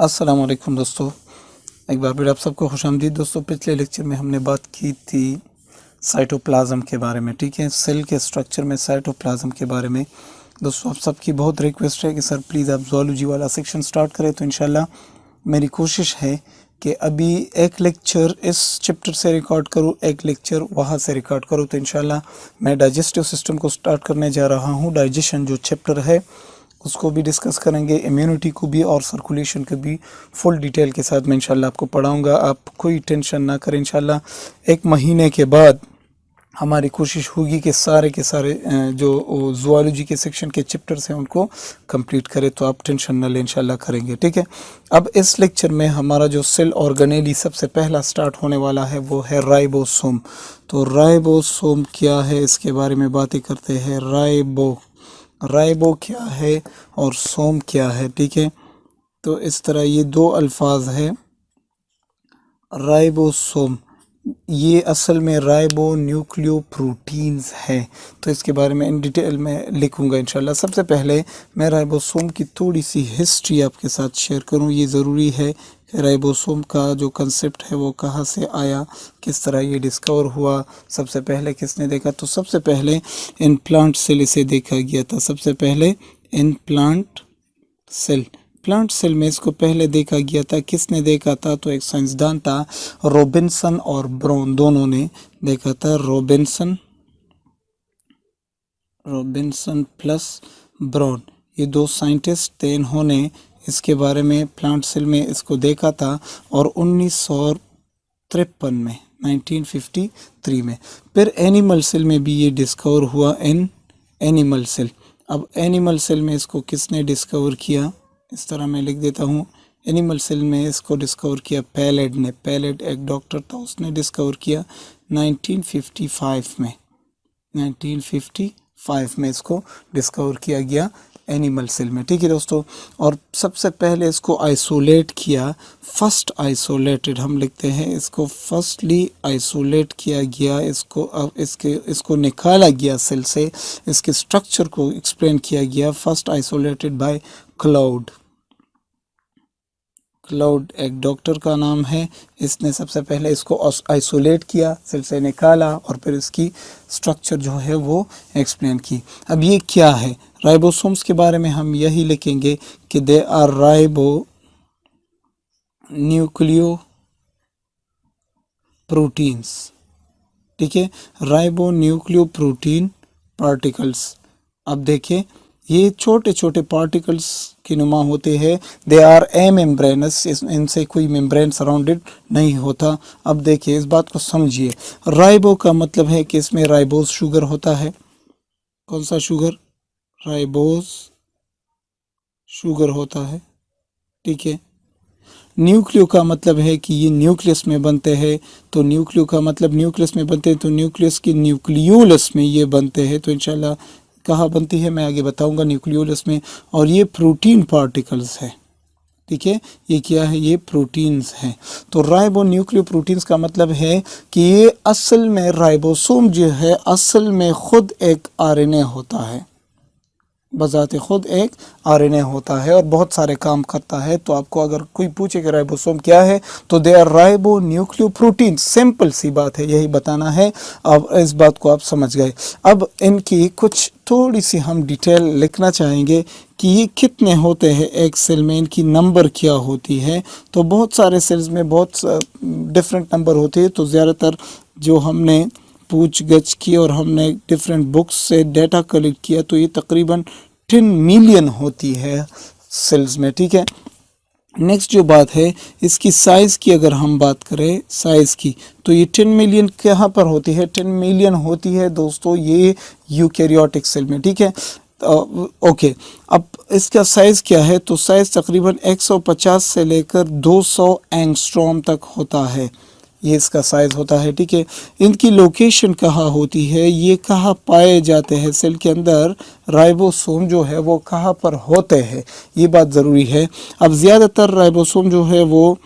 अस्सलाम वालेकुम दोस्तों, एक बार फिर आप सबको खुशामदीद। दोस्तों, पिछले लेक्चर में हमने बात की थी साइटोप्लाज्म के बारे में। ठीक है, सेल के स्ट्रक्चर में साइटोप्लाज्म के बारे में। दोस्तों, आप सबकी बहुत रिक्वेस्ट है कि सर प्लीज़ आप ज़ूलॉजी वाला सेक्शन स्टार्ट करें, तो इंशाल्लाह मेरी कोशिश है कि अभी एक लेक्चर इस चैप्टर से रिकॉर्ड करूँ, एक लेक्चर वहाँ से रिकॉर्ड करूँ। तो इंशाल्लाह मैं डाइजेस्टिव सिस्टम को स्टार्ट करने जा रहा हूँ। डाइजेशन जो चैप्टर है उसको भी डिस्कस करेंगे, इम्यूनिटी को भी और सर्कुलेशन को भी फुल डिटेल के साथ मैं इंशाल्लाह आपको पढ़ाऊँगा। आप कोई टेंशन ना करें। इंशाल्लाह एक महीने के बाद हमारी कोशिश होगी कि सारे के सारे जो ज़ूलॉजी के सेक्शन के चैप्टर्स हैं उनको कंप्लीट करें। तो आप टेंशन ना लें, इंशाल्लाह करेंगे। ठीक है, अब इस लेक्चर में हमारा जो सेल ऑर्गेनेली सबसे पहला स्टार्ट होने वाला है वो है राइबोसोम। तो राइबोसोम क्या है, इसके बारे में बातें करते हैं। राइबो क्या है और सोम क्या है। ठीक है, तो इस तरह ये दो अल्फाज है। राइबोसोम ये असल में राइबो न्यूक्लियोप्रोटीन्स है। तो इसके बारे में इन डिटेल में लिखूंगा इंशाल्लाह। सबसे पहले मैं राइबोसोम की थोड़ी सी हिस्ट्री आपके साथ शेयर करूं। ये ज़रूरी है कि राइबोसोम का जो कंसेप्ट है वो कहाँ से आया, किस तरह ये डिस्कवर हुआ, सबसे पहले किसने देखा। तो सबसे पहले इन प्लांट सेल इसे देखा गया था। सबसे पहले इन प्लांट सेल में इसको पहले देखा गया था। किसने देखा था? तो एक साइंसदान था, रॉबिन्सन और ब्राउन, दोनों ने देखा था। रॉबिन्सन प्लस ब्राउन, ये दो साइंटिस्ट थे। इन्होंने इसके बारे में प्लांट सेल में इसको देखा था और 1953 में 1953 में फिर एनिमल सेल में भी ये डिस्कवर हुआ। एनिमल सेल, अब एनिमल सेल में इसको किसने डिस्कवर किया? इस तरह मैं लिख देता हूँ। एनिमल सेल में इसको डिस्कवर किया पैलेड ने। पैलेड एक डॉक्टर था, उसने डिस्कवर किया 1955 में। 1955 में इसको डिस्कवर किया गया एनिमल सेल में। ठीक है दोस्तों, और सबसे पहले इसको आइसोलेट किया। फर्स्ट आइसोलेटेड हम लिखते हैं इसको, फर्स्टली आइसोलेट किया गया इसको। अब इसको निकाला गया सेल से, इसके स्ट्रक्चर को एक्सप्लेन किया गया। फर्स्ट आइसोलेटेड बाय क्लाउड एक डॉक्टर का नाम है। इसने सबसे पहले इसको आइसोलेट किया, सेल से निकाला और फिर इसकी स्ट्रक्चर जो है वो एक्सप्लेन की। अब ये क्या है? राइबोसोम्स के बारे में हम यही लिखेंगे कि they are ribonucleoproteins. ठीक है, राइबो न्यूक्लियो प्रोटीन पार्टिकल्स। अब देखिए, ये छोटे छोटे पार्टिकल्स की नुमा होते हैं। दे आर ए मेम्ब्रेनस, इनसे कोई मेम्ब्रेन सराउंडेड नहीं होता। अब देखिए, इस बात को समझिए। राइबो का मतलब है कि इसमें राइबोज शुगर होता है। कौन सा शुगर? राइबोज शुगर होता है। ठीक है, न्यूक्लियो का मतलब है कि ये न्यूक्लियस में बनते हैं। तो न्यूक्लियो का मतलब न्यूक्लियस में बनते हैं, तो न्यूक्लियस की न्यूक्लियोलस में ये बनते हैं। तो इंशाल्लाह कहाँ बनती है मैं आगे बताऊंगा, न्यूक्लियोलस में। और ये प्रोटीन पार्टिकल्स है। ठीक है, ये क्या है? ये प्रोटीन्स हैं। तो राइबो न्यूक्लियो प्रोटीन्स का मतलब है कि ये असल में राइबोसोम जो है असल में खुद एक आरएनए होता है, बजाते खुद एक आरएनए होता है और बहुत सारे काम करता है। तो आपको अगर कोई पूछे कि राइबोसोम क्या है, तो they are ribonucleoprotein. Simple सी बात है, यही बताना है। अब इस बात को आप समझ गए। अब इनकी कुछ थोड़ी सी हम डिटेल लिखना चाहेंगे कि ये कितने होते हैं एक सेल में, इनकी नंबर क्या होती है। तो बहुत सारे सेल्स में बहुत डिफरेंट नंबर होते हैं। तो ज़्यादातर जो हमने पूछ गछ की और हमने डिफरेंट बुक्स से डेटा कलेक्ट किया, तो ये तकरीबन 10 मिलियन होती है सेल्स में। ठीक है, नेक्स्ट जो बात है इसकी साइज़ की, अगर हम बात करें साइज़ की, तो ये 10 मिलियन कहाँ पर होती है? 10 मिलियन होती है दोस्तों ये यूकैरियोटिक सेल में। ठीक है, ओके। अब इसका साइज़ क्या है? तो साइज़ तकरीबन 150 से लेकर 200 एंगस्ट्रॉम तक होता है, ये इसका साइज़ होता है। ठीक है, इनकी लोकेशन कहाँ होती है, ये कहाँ पाए जाते हैं सेल के अंदर, राइबोसोम जो है वो कहाँ पर होते हैं, ये बात ज़रूरी है। अब ज़्यादातर राइबोसोम जो है वो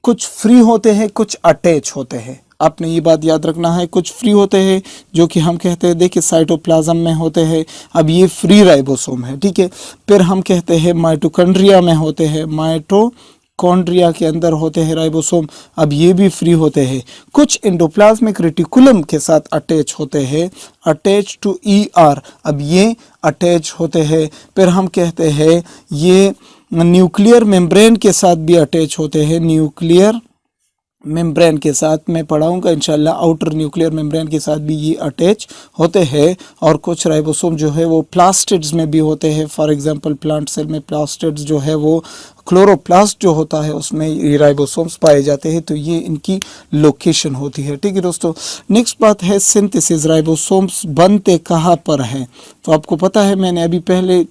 कुछ फ्री होते हैं, कुछ अटैच होते हैं। आपने ये बात याद रखना है, कुछ फ्री होते हैं जो कि हम कहते हैं, देखिए साइटोप्लाज्म में होते हैं। अब ये फ्री राइबोसोम है। ठीक है, फिर हम कहते हैं माइटोकॉन्ड्रिया में होते हैं, माइटोकॉन्ड्रिया के अंदर होते हैं राइबोसोम, अब ये भी फ्री होते हैं। कुछ एंडोप्लाज्मिक रेटिकुलम के साथ अटैच होते हैं, अटैच टू ER, अब ये अटैच होते हैं। फिर हम कहते हैं ये न्यूक्लियर मेम्ब्रेन के साथ भी अटैच होते हैं, न्यूक्लियर मेम्ब्रेन के साथ मैं पढ़ाऊंगा इंशाल्लाह, आउटर न्यूक्लियर मेम्ब्रेन के साथ भी ये अटैच होते हैं। और कुछ राइबोसोम जो है वो प्लास्टिड्स में भी होते हैं, फॉर एग्जांपल प्लांट सेल में प्लास्टिड्स जो है वो क्लोरोप्लास्ट जो होता है उसमें ये राइबोसोम्स पाए जाते हैं, तो ये इनकी लोकेशन होती है। ठीक है दोस्तों, नेक्स्ट बात है सिंथेसिस, राइबोसोम्स बनते कहाँ पर हैं। तो आपको पता है, मैंने अभी पहले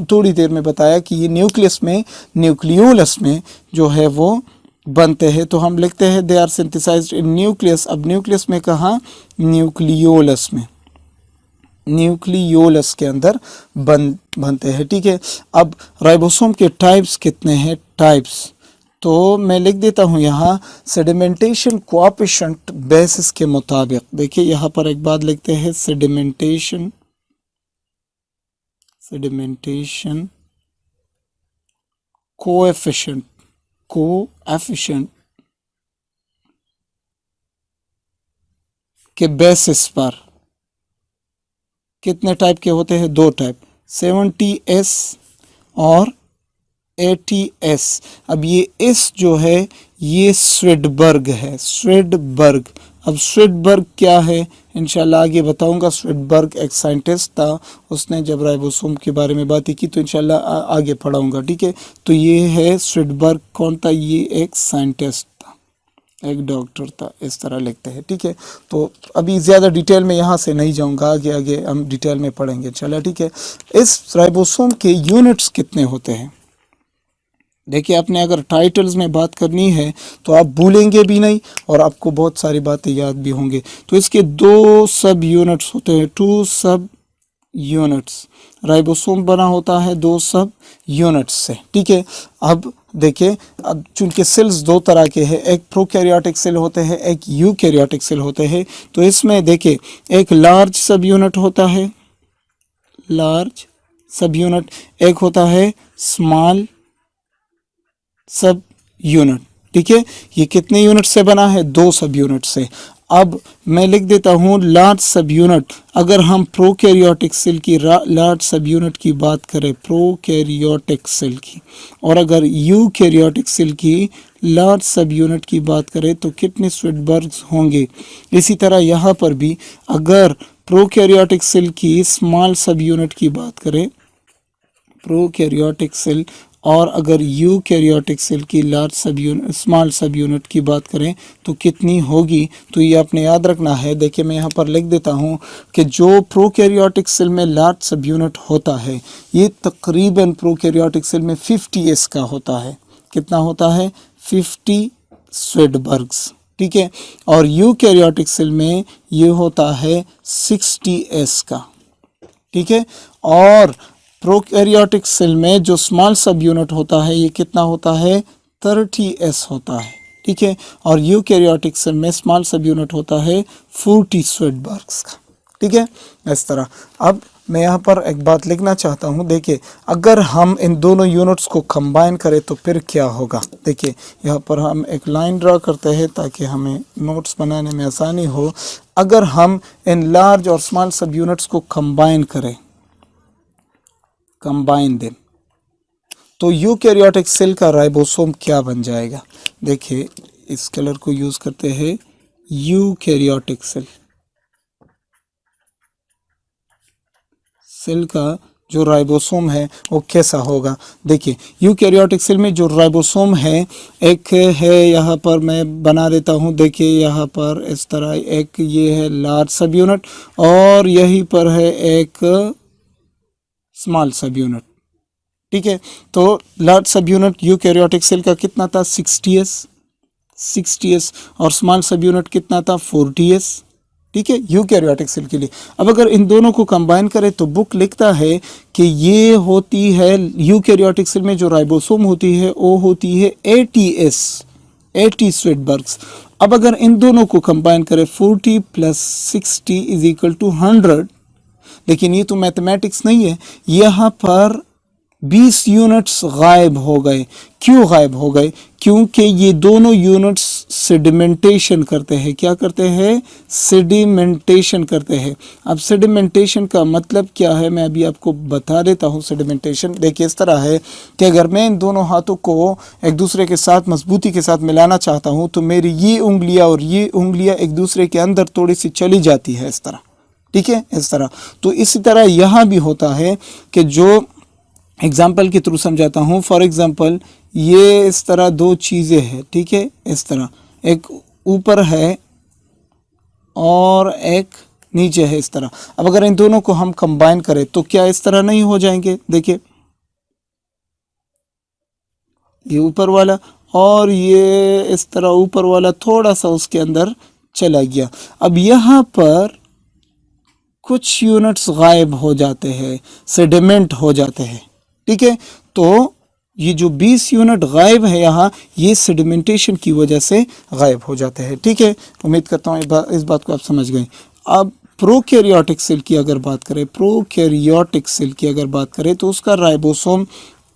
थोड़ी देर में बताया कि ये न्यूक्लियस में, न्यूक्लियोलस में जो है वो बनते हैं। तो हम लिखते हैं they are synthesised in nucleus. अब न्यूक्लियस में कहाँ, न्यूक्लियोलस में, न्यूक्लियोलस के अंदर बनते हैं। ठीक है, अब राइबोसोम के टाइप्स कितने हैं, टाइप्स तो मैं लिख देता हूँ यहाँ, सेडिमेंटेशन कोएफिशिएंट बेसिस के मुताबिक। देखिए यहाँ पर एक बात लिखते हैं, सेडिमेंटेशन कोएफिशिएंट के बेसिस पर कितने टाइप के होते हैं, 2 टाइप, 70S और 80S। अब ये S जो है ये स्वेडबर्ग है, स्वेडबर्ग। अब स्वेडबर्ग क्या है इंशाल्लाह आगे बताऊंगा। स्वेडबर्ग एक साइंटिस्ट था, उसने जब राइबोसोम के बारे में बातें की तो इंशाल्लाह आगे पढ़ाऊंगा। ठीक है, तो ये है स्वेडबर्ग, कौन था, ये एक साइंटिस्ट था, एक डॉक्टर था, इस तरह लिखते हैं। ठीक है, तो अभी ज़्यादा डिटेल में यहाँ से नहीं जाऊँगा, आगे आगे हम डिटेल में पढ़ेंगे इंशाल्लाह। ठीक है, इस राइबोसोम के यूनिट्स कितने होते हैं। देखिए, आपने अगर टाइटल्स में बात करनी है तो आप भूलेंगे भी नहीं और आपको बहुत सारी बातें याद भी होंगे। तो इसके 2 सब यूनिट्स होते हैं, 2 सब यूनिट्स। राइबोसोम बना होता है 2 सब यूनिट्स से। ठीक है, अब देखिए, अब चूंकि सेल्स 2 तरह के हैं, एक प्रोकैरियोटिक सेल होते हैं, एक यूकैरियोटिक सेल होते हैं। तो इसमें देखिए, एक लार्ज सब यूनिट होता है, लार्ज सब यूनिट, एक होता है स्मॉल सब यूनिट। ठीक है, ये कितने यूनिट से बना है, 2 सब यूनिट से। अब मैं लिख देता हूँ लार्ज सब यूनिट। अगर हम प्रोकैरियोटिक सेल की लार्ज सब यूनिट की बात करें, प्रोकैरियोटिक सेल की, और अगर यूकैरियोटिक सेल की लार्ज सब यूनिट की बात करें तो कितने स्वेडबर्ग्स होंगे। इसी तरह यहाँ पर भी अगर प्रोकैरियोटिक सेल की स्मॉल सब यूनिट की बात करें, प्रोकैरियोटिक सेल, और अगर यूकैरियोटिक सेल की लार्ज सब यूनिट, स्मॉल सब यूनिट की बात करें तो कितनी होगी, तो ये आपने याद रखना है। देखिए, मैं यहाँ पर लिख देता हूँ कि जो प्रोकैरियोटिक सेल में लार्ज सब यूनिट होता है ये तकरीबन प्रोकैरियोटिक सेल में 50S का होता है। कितना होता है, 50 स्वेडबर्ग्स। ठीक है, और यूकैरियोटिक सेल में ये होता है 60S का। ठीक है, और प्रोकैरियोटिक सेल में जो स्मॉल सब यूनिट होता है ये कितना होता है, 30S होता है। ठीक है, और यूकैरियोटिक सेल में स्मॉल सब यूनिट होता है 40 स्वेडबर्ग्स का। ठीक है, इस तरह। अब मैं यहाँ पर एक बात लिखना चाहता हूँ, देखिए, अगर हम इन दोनों यूनिट्स को कंबाइन करें तो फिर क्या होगा। देखिए, यहाँ पर हम एक लाइन ड्रा करते हैं ताकि हमें नोट्स बनाने में आसानी हो। अगर हम इन लार्ज और स्मॉल सब यूनिट्स को कंबाइन करें, कंबाइन देम, तो यूकैरियोटिक सेल का राइबोसोम क्या बन जाएगा। देखिए, इस कलर को यूज करते हैं, यूकैरियोटिक सेल का जो राइबोसोम है वो कैसा होगा। देखिए, यूकैरियोटिक सेल में जो राइबोसोम है, एक है यहाँ पर मैं बना देता हूँ। देखिए, यहाँ पर इस तरह एक ये है लार्ज सब यूनिट और यहीं पर है एक स्मॉल सब यूनिट। ठीक है, तो लार्ज सब यूनिट यूकैरियोटिक सेल का कितना था, 60S, और स्मॉल सब यूनिट कितना था, 40S। ठीक है, यूकैरियोटिक सेल के लिए। अब अगर इन दोनों को कंबाइन करें तो बुक लिखता है कि ये होती है, यूकैरियोटिक सेल में जो राइबोसोम होती है वो होती है 80 स्वेडबर्ग्स। अब अगर इन दोनों को कंबाइन करें, 40 + 60 = 100, लेकिन ये तो मैथमेटिक्स नहीं है, यहाँ पर 20 यूनिट्स गायब हो गए। क्यों गायब हो गए? क्योंकि ये दोनों यूनिट्स सेडिमेंटेशन करते हैं। क्या करते हैं? सेडिमेंटेशन करते हैं। अब सेडिमेंटेशन का मतलब क्या है मैं अभी आपको बता देता हूँ। सेडिमेंटेशन देखिए इस तरह है कि अगर मैं इन दोनों हाथों को एक दूसरे के साथ मजबूती के साथ मिलाना चाहता हूँ तो मेरी ये उंगलियां और ये उंगलियां एक दूसरे के अंदर थोड़ी सी चली जाती है इस तरह, ठीक है, इस तरह। तो इसी तरह यहाँ भी होता है कि जो एग्जाम्पल के थ्रू समझाता हूँ। फॉर एग्जाम्पल ये इस तरह दो चीज़ें हैं, ठीक है, इस तरह एक ऊपर है और एक नीचे है इस तरह। अब अगर इन दोनों को हम कंबाइन करें तो क्या इस तरह नहीं हो जाएंगे? देखिए ये ऊपर वाला और ये इस तरह ऊपर वाला थोड़ा सा उसके अंदर चला गया। अब यहाँ पर कुछ यूनिट्स गायब हो जाते हैं, सेडिमेंट हो जाते हैं, ठीक है। तो ये जो 20 यूनिट गायब है यहाँ, ये सेडिमेंटेशन की वजह से गायब हो जाते हैं, ठीक है। उम्मीद करता हूँ इस बात को आप समझ गए। अब प्रोकैरियोटिक सेल की अगर बात करें, प्रोकैरियोटिक सेल की अगर बात करें तो उसका राइबोसोम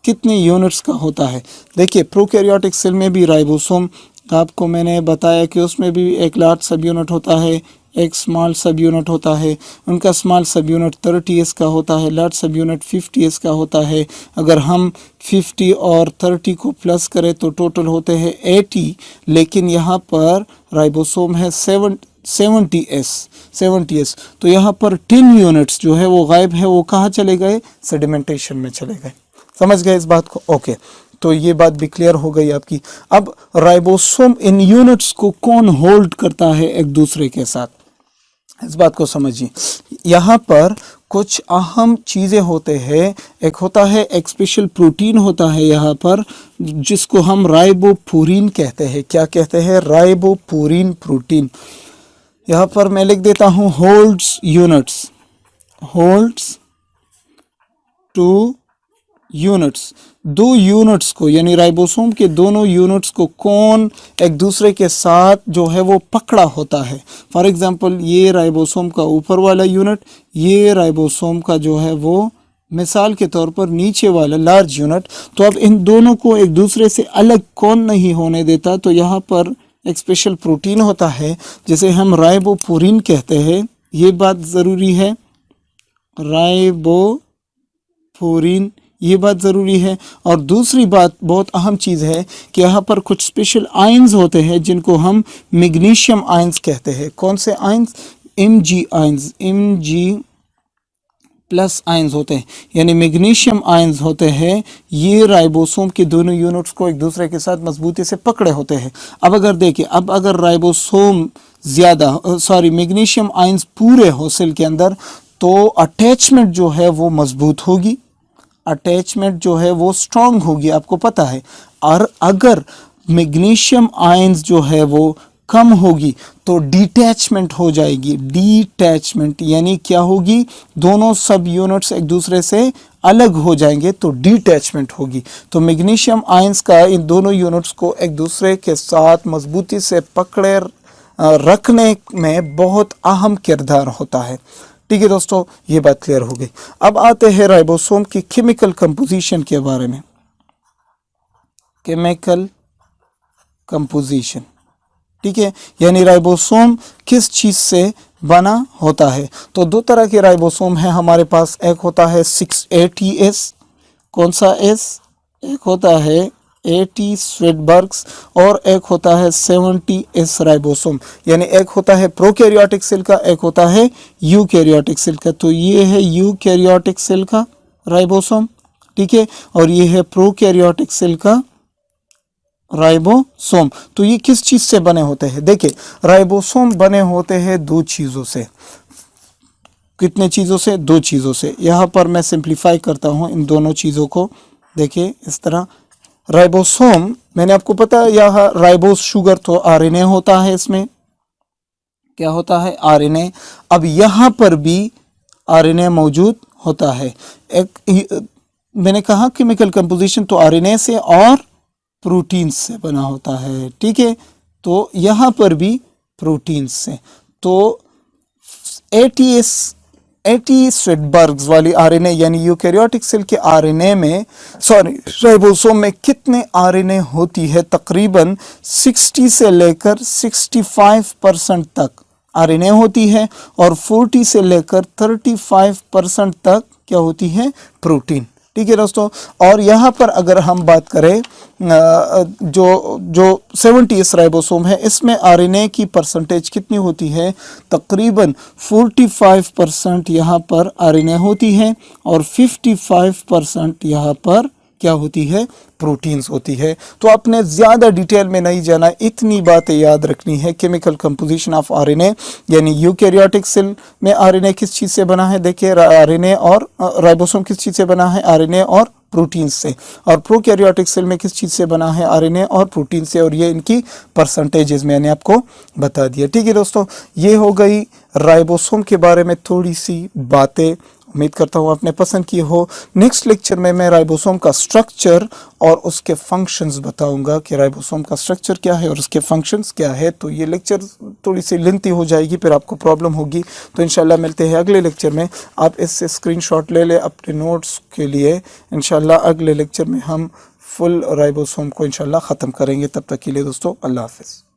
कितने यूनिट्स का होता है? देखिए प्रोकैरियोटिक सेल में भी राइबोसोम आपको मैंने बताया कि उसमें भी एक लार्ज सब यूनिट होता है, एक स्मॉल सब यूनिट होता है। उनका स्मॉल सब यूनिट 30s का होता है, लार्ज सब यूनिट 50s का होता है। अगर हम 50 और 30 को प्लस करें तो टोटल होते हैं 80, लेकिन यहाँ पर राइबोसोम है 70s। तो यहाँ पर 10 यूनिट्स जो है वो गायब है, वो कहाँ चले गए? सेडिमेंटेशन में चले गए। समझ गए इस बात को? ओके, तो ये बात भी क्लियर हो गई आपकी। अब राइबोसोम इन यूनिट्स को कौन होल्ड करता है एक दूसरे के साथ, इस बात को समझिए। यहाँ पर कुछ अहम चीज़ें होते हैं। एक होता है एक स्पेशल प्रोटीन होता है यहाँ पर जिसको हम राइबोपुरीन कहते हैं। क्या कहते हैं? राइबोपुरीन प्रोटीन। यहाँ पर मैं लिख देता हूँ holds units, holds two units. दो यूनिट्स को यानी राइबोसोम के दोनों यूनिट्स को कौन एक दूसरे के साथ जो है वो पकड़ा होता है? फॉर एग्जांपल ये राइबोसोम का ऊपर वाला यूनिट, ये राइबोसोम का जो है वो मिसाल के तौर पर नीचे वाला लार्ज यूनिट। तो अब इन दोनों को एक दूसरे से अलग कौन नहीं होने देता? तो यहाँ पर एक स्पेशल प्रोटीन होता है जिसे हम राइबोपुरीन कहते हैं। ये बात ज़रूरी है, राइबोपुरीन, ये बात ज़रूरी है। और दूसरी बात बहुत अहम चीज़ है कि यहाँ पर कुछ स्पेशल आयंस होते हैं जिनको हम मैग्नीशियम आयंस कहते हैं। कौन से ions? Mg ions, Mg plus ions होते हैं, यानी मैग्नीशियम आयंस होते हैं। ये राइबोसोम के दोनों यूनिट्स को एक दूसरे के साथ मजबूती से पकड़े होते हैं। अब अगर देखिए, अब अगर राइबोसोम मैग्नीशियम आयंस पूरे हो सेल के अंदर तो अटैचमेंट जो है वो मजबूत होगी, अटैचमेंट जो है वो स्ट्रांग होगी, आपको पता है। और अगर मैग्नीशियम आयंस जो है वो कम होगी तो डिटैचमेंट हो जाएगी। डिटैचमेंट यानी क्या होगी? दोनों सब यूनिट्स एक दूसरे से अलग हो जाएंगे तो डिटैचमेंट होगी। तो मैग्नीशियम आयंस का इन दोनों यूनिट्स को एक दूसरे के साथ मजबूती से पकड़े रखने में बहुत अहम किरदार होता है। ठीक है दोस्तों, ये बात क्लियर हो गई। अब आते हैं राइबोसोम की केमिकल कंपोजिशन के बारे में। केमिकल कंपोजिशन, ठीक है, यानी राइबोसोम किस चीज़ से बना होता है? तो दो तरह के राइबोसोम है हमारे पास। एक होता है 6ATS, कौन सा S? एक होता है AT स्वेटबर्ग्स और एक होता है 70S राइबोसोम। यानी एक होता है प्रोकैरियोटिक सेल का, एक होता है यूकैरियोटिक सेल का। तो ये है यूकैरियोटिक सेल का राइबोसोम, ठीक है, और ये है प्रोकैरियोटिक सेल का राइबोसोम। तो ये किस चीज़ से बने होते हैं? देखिए राइबोसोम बने होते हैं दो चीज़ों से। कितने चीज़ों से? दो चीज़ों से। यहाँ पर मैं सिंप्लीफाई करता हूँ इन दोनों चीज़ों को। देखिए इस तरह राइबोसोम, मैंने आपको पता है यहाँ राइबोस शुगर तो आरएनए होता है, इसमें क्या होता है? आरएनए। अब यहाँ पर भी आरएनए मौजूद होता है। एक मैंने कहा केमिकल कंपोजिशन तो आरएनए से और प्रोटीन से बना होता है, ठीक है। तो यहाँ पर भी प्रोटीन से। तो ATS 80 स्विटबर्ग्स वाली आरएनए यानी यूकैरियोटिक सेल के आरएनए में राइबोसोम में कितने आरएनए होती है? तकरीबन 60 से लेकर 65% तक आरएनए होती है और 40 से लेकर 35% तक क्या होती है? प्रोटीन। ठीक है दोस्तों, और यहाँ पर अगर हम बात करें जो 70 राइबोसोम है, इसमें आरएनए की परसेंटेज कितनी होती है? तकरीबन 45% यहाँ पर आरएनए होती है और 55% यहाँ पर क्या होती है? प्रोटीन्स होती है। तो आपने ज़्यादा डिटेल में नहीं जाना, इतनी बातें याद रखनी है। केमिकल कंपोजिशन ऑफ आरएनए यानी यूकैरियोटिक सेल में आरएनए किस चीज़ से बना है? देखिए, आरएनए और राइबोसोम किस चीज़ से बना है? आरएनए और प्रोटीन से। और प्रोकैरियोटिक सेल में किस चीज़ से बना है? आरएनए और प्रोटीन से। और ये इनकी परसेंटेजेस मैंने आपको बता दिया। ठीक है दोस्तों, ये हो गई राइबोसोम के बारे में थोड़ी सी बातें। उम्मीद करता हूँ आपने पसंद की हो। नेक्स्ट लेक्चर में मैं राइबोसोम का स्ट्रक्चर और उसके फंक्शंस बताऊंगा कि राइबोसोम का स्ट्रक्चर क्या है और उसके फंक्शंस क्या है। तो ये लेक्चर थोड़ी सी लेंथी हो जाएगी, फिर आपको प्रॉब्लम होगी। तो इंशाल्लाह मिलते हैं अगले लेक्चर में। आप इससे स्क्रीनशॉट ले लें अपने नोट्स के लिए। इंशाल्लाह अगले लेक्चर में हम फुल राइबोसोम को इंशाल्लाह ख़त्म करेंगे। तब तक के लिए दोस्तों, अल्लाह हाफ़िज़।